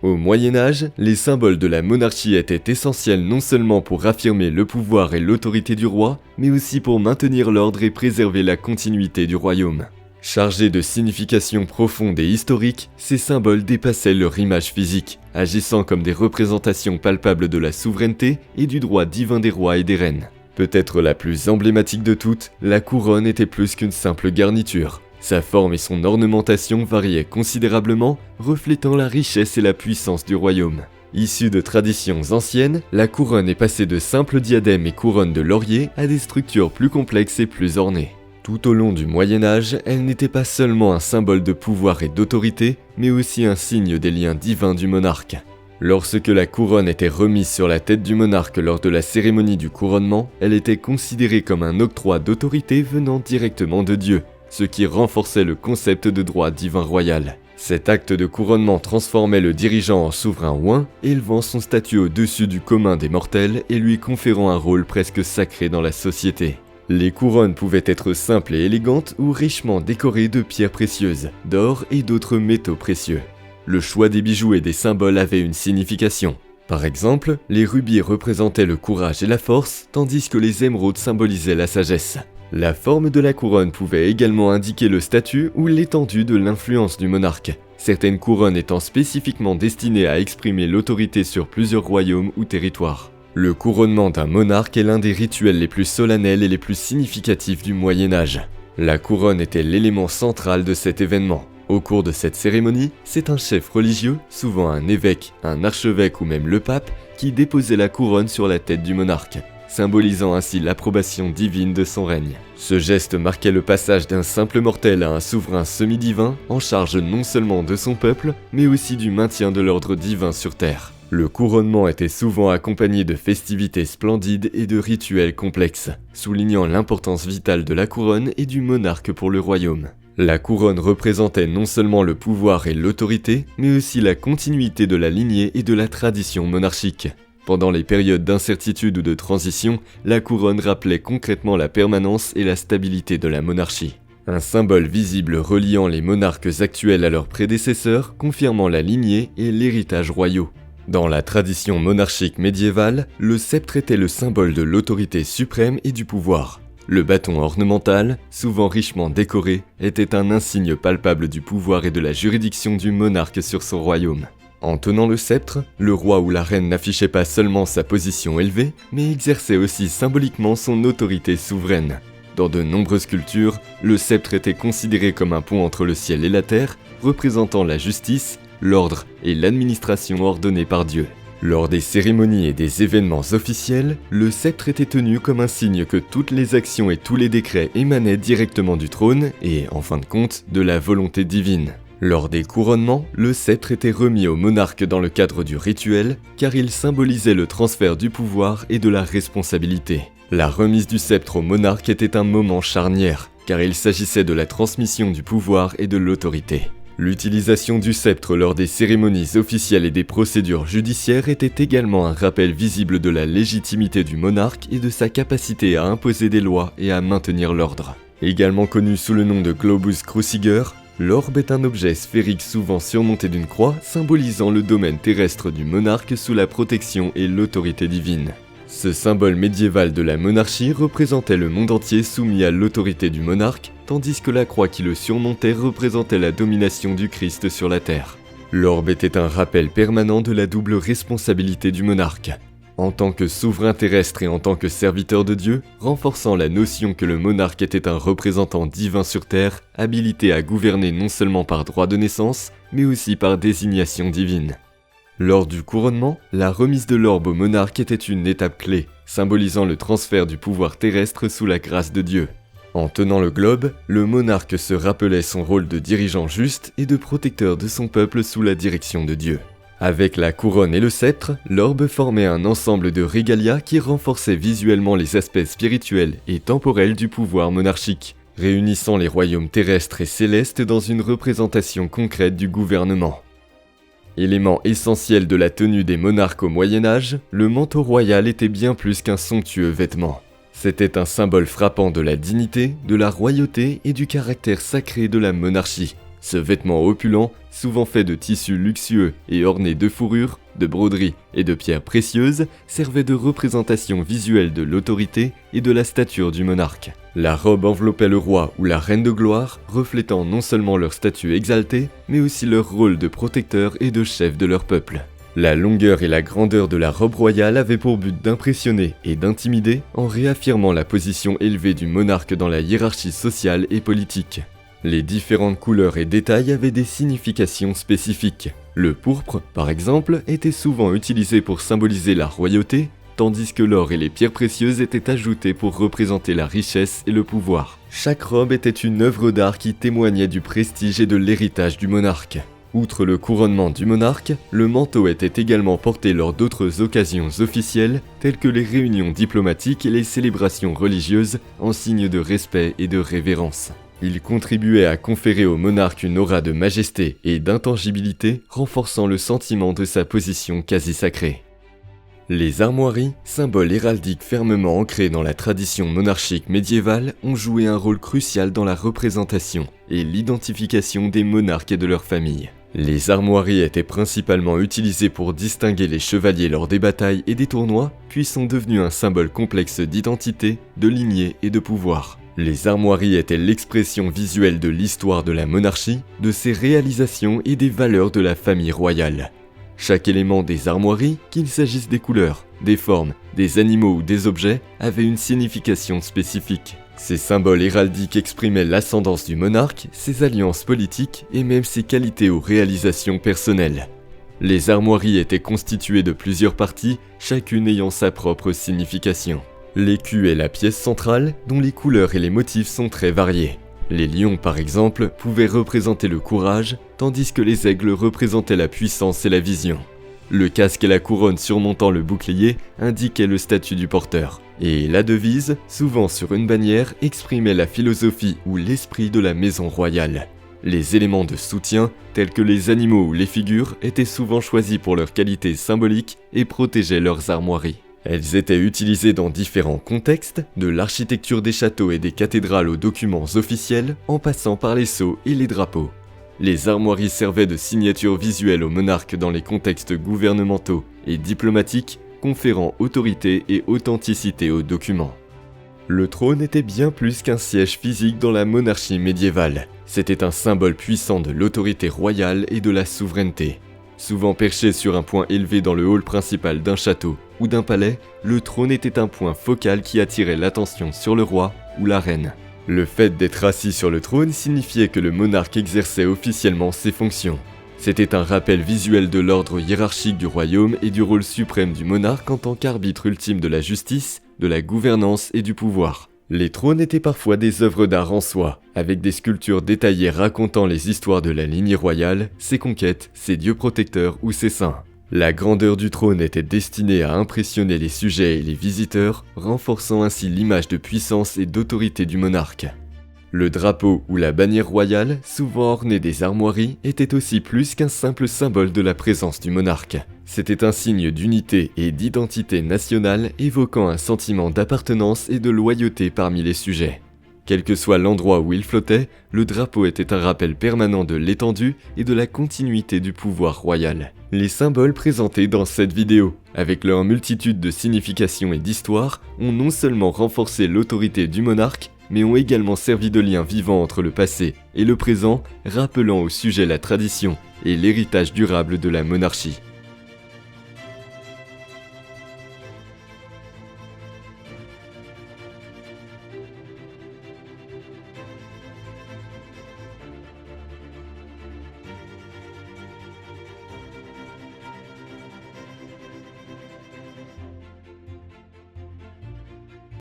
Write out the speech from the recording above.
Au Moyen-Âge, les symboles de la monarchie étaient essentiels non seulement pour affirmer le pouvoir et l'autorité du roi, mais aussi pour maintenir l'ordre et préserver la continuité du royaume. Chargés de significations profondes et historiques, ces symboles dépassaient leur image physique, agissant comme des représentations palpables de la souveraineté et du droit divin des rois et des reines. Peut-être la plus emblématique de toutes, la couronne était plus qu'une simple garniture. Sa forme et son ornementation variaient considérablement, reflétant la richesse et la puissance du royaume. Issue de traditions anciennes, la couronne est passée de simples diadèmes et couronnes de laurier à des structures plus complexes et plus ornées. Tout au long du Moyen-Âge, elle n'était pas seulement un symbole de pouvoir et d'autorité, mais aussi un signe des liens divins du monarque. Lorsque la couronne était remise sur la tête du monarque lors de la cérémonie du couronnement, elle était considérée comme un octroi d'autorité venant directement de Dieu, ce qui renforçait le concept de droit divin royal. Cet acte de couronnement transformait le dirigeant en souverain oint, élevant son statut au-dessus du commun des mortels et lui conférant un rôle presque sacré dans la société. Les couronnes pouvaient être simples et élégantes ou richement décorées de pierres précieuses, d'or et d'autres métaux précieux. Le choix des bijoux et des symboles avait une signification. Par exemple, les rubis représentaient le courage et la force, tandis que les émeraudes symbolisaient la sagesse. La forme de la couronne pouvait également indiquer le statut ou l'étendue de l'influence du monarque, certaines couronnes étant spécifiquement destinées à exprimer l'autorité sur plusieurs royaumes ou territoires. Le couronnement d'un monarque est l'un des rituels les plus solennels et les plus significatifs du Moyen-Âge. La couronne était l'élément central de cet événement. Au cours de cette cérémonie, c'est un chef religieux, souvent un évêque, un archevêque ou même le pape, qui déposait la couronne sur la tête du monarque, symbolisant ainsi l'approbation divine de son règne. Ce geste marquait le passage d'un simple mortel à un souverain semi-divin, en charge non seulement de son peuple, mais aussi du maintien de l'ordre divin sur terre. Le couronnement était souvent accompagné de festivités splendides et de rituels complexes, soulignant l'importance vitale de la couronne et du monarque pour le royaume. La couronne représentait non seulement le pouvoir et l'autorité, mais aussi la continuité de la lignée et de la tradition monarchique. Pendant les périodes d'incertitude ou de transition, la couronne rappelait concrètement la permanence et la stabilité de la monarchie. Un symbole visible reliant les monarques actuels à leurs prédécesseurs, confirmant la lignée et l'héritage royaux. Dans la tradition monarchique médiévale, le sceptre était le symbole de l'autorité suprême et du pouvoir. Le bâton ornemental, souvent richement décoré, était un insigne palpable du pouvoir et de la juridiction du monarque sur son royaume. En tenant le sceptre, le roi ou la reine n'affichait pas seulement sa position élevée, mais exerçait aussi symboliquement son autorité souveraine. Dans de nombreuses cultures, le sceptre était considéré comme un pont entre le ciel et la terre, représentant la justice, l'ordre et l'administration ordonnée par Dieu. Lors des cérémonies et des événements officiels, le sceptre était tenu comme un signe que toutes les actions et tous les décrets émanaient directement du trône et, en fin de compte, de la volonté divine. Lors des couronnements, le sceptre était remis au monarque dans le cadre du rituel, car il symbolisait le transfert du pouvoir et de la responsabilité. La remise du sceptre au monarque était un moment charnière, car il s'agissait de la transmission du pouvoir et de l'autorité. L'utilisation du sceptre lors des cérémonies officielles et des procédures judiciaires était également un rappel visible de la légitimité du monarque et de sa capacité à imposer des lois et à maintenir l'ordre. Également connu sous le nom de globus cruciger, l'orbe est un objet sphérique souvent surmonté d'une croix, symbolisant le domaine terrestre du monarque sous la protection et l'autorité divine. Ce symbole médiéval de la monarchie représentait le monde entier soumis à l'autorité du monarque, tandis que la croix qui le surmontait représentait la domination du Christ sur la terre. L'orbe était un rappel permanent de la double responsabilité du monarque, en tant que souverain terrestre et en tant que serviteur de Dieu, renforçant la notion que le monarque était un représentant divin sur terre, habilité à gouverner non seulement par droit de naissance, mais aussi par désignation divine. Lors du couronnement, la remise de l'orbe au monarque était une étape clé, symbolisant le transfert du pouvoir terrestre sous la grâce de Dieu. En tenant le globe, le monarque se rappelait son rôle de dirigeant juste et de protecteur de son peuple sous la direction de Dieu. Avec la couronne et le sceptre, l'orbe formait un ensemble de régalia qui renforçait visuellement les aspects spirituels et temporels du pouvoir monarchique, réunissant les royaumes terrestres et célestes dans une représentation concrète du gouvernement. Élément essentiel de la tenue des monarques au Moyen-Âge, le manteau royal était bien plus qu'un somptueux vêtement. C'était un symbole frappant de la dignité, de la royauté et du caractère sacré de la monarchie. Ce vêtement opulent, souvent fait de tissus luxueux et orné de fourrures, de broderies et de pierres précieuses, servait de représentation visuelle de l'autorité et de la stature du monarque. La robe enveloppait le roi ou la reine de gloire, reflétant non seulement leur statut exalté, mais aussi leur rôle de protecteur et de chef de leur peuple. La longueur et la grandeur de la robe royale avaient pour but d'impressionner et d'intimider en réaffirmant la position élevée du monarque dans la hiérarchie sociale et politique. Les différentes couleurs et détails avaient des significations spécifiques. Le pourpre, par exemple, était souvent utilisé pour symboliser la royauté, tandis que l'or et les pierres précieuses étaient ajoutés pour représenter la richesse et le pouvoir. Chaque robe était une œuvre d'art qui témoignait du prestige et de l'héritage du monarque. Outre le couronnement du monarque, le manteau était également porté lors d'autres occasions officielles, telles que les réunions diplomatiques et les célébrations religieuses, en signe de respect et de révérence. Il contribuait à conférer au monarque une aura de majesté et d'intangibilité, renforçant le sentiment de sa position quasi sacrée. Les armoiries, symboles héraldiques fermement ancrés dans la tradition monarchique médiévale, ont joué un rôle crucial dans la représentation et l'identification des monarques et de leurs familles. Les armoiries étaient principalement utilisées pour distinguer les chevaliers lors des batailles et des tournois, puis sont devenues un symbole complexe d'identité, de lignée et de pouvoir. Les armoiries étaient l'expression visuelle de l'histoire de la monarchie, de ses réalisations et des valeurs de la famille royale. Chaque élément des armoiries, qu'il s'agisse des couleurs, des formes, des animaux ou des objets, avait une signification spécifique. Ces symboles héraldiques exprimaient l'ascendance du monarque, ses alliances politiques et même ses qualités ou réalisations personnelles. Les armoiries étaient constituées de plusieurs parties, chacune ayant sa propre signification. L'écu est la pièce centrale, dont les couleurs et les motifs sont très variés. Les lions, par exemple, pouvaient représenter le courage, tandis que les aigles représentaient la puissance et la vision. Le casque et la couronne surmontant le bouclier indiquaient le statut du porteur. Et la devise, souvent sur une bannière, exprimait la philosophie ou l'esprit de la maison royale. Les éléments de soutien, tels que les animaux ou les figures, étaient souvent choisis pour leur qualité symbolique et protégeaient leurs armoiries. Elles étaient utilisées dans différents contextes, de l'architecture des châteaux et des cathédrales aux documents officiels, en passant par les sceaux et les drapeaux. Les armoiries servaient de signature visuelle aux monarques dans les contextes gouvernementaux et diplomatiques, conférant autorité et authenticité aux documents. Le trône était bien plus qu'un siège physique dans la monarchie médiévale. C'était un symbole puissant de l'autorité royale et de la souveraineté. Souvent perché sur un point élevé dans le hall principal d'un château ou d'un palais, le trône était un point focal qui attirait l'attention sur le roi ou la reine. Le fait d'être assis sur le trône signifiait que le monarque exerçait officiellement ses fonctions. C'était un rappel visuel de l'ordre hiérarchique du royaume et du rôle suprême du monarque en tant qu'arbitre ultime de la justice, de la gouvernance et du pouvoir. Les trônes étaient parfois des œuvres d'art en soi, avec des sculptures détaillées racontant les histoires de la lignée royale, ses conquêtes, ses dieux protecteurs ou ses saints. La grandeur du trône était destinée à impressionner les sujets et les visiteurs, renforçant ainsi l'image de puissance et d'autorité du monarque. Le drapeau ou la bannière royale, souvent ornée des armoiries, était aussi plus qu'un simple symbole de la présence du monarque. C'était un signe d'unité et d'identité nationale évoquant un sentiment d'appartenance et de loyauté parmi les sujets. Quel que soit l'endroit où il flottait, le drapeau était un rappel permanent de l'étendue et de la continuité du pouvoir royal. Les symboles présentés dans cette vidéo, avec leur multitude de significations et d'histoires, ont non seulement renforcé l'autorité du monarque, mais ont également servi de lien vivant entre le passé et le présent, rappelant au sujet la tradition et l'héritage durable de la monarchie.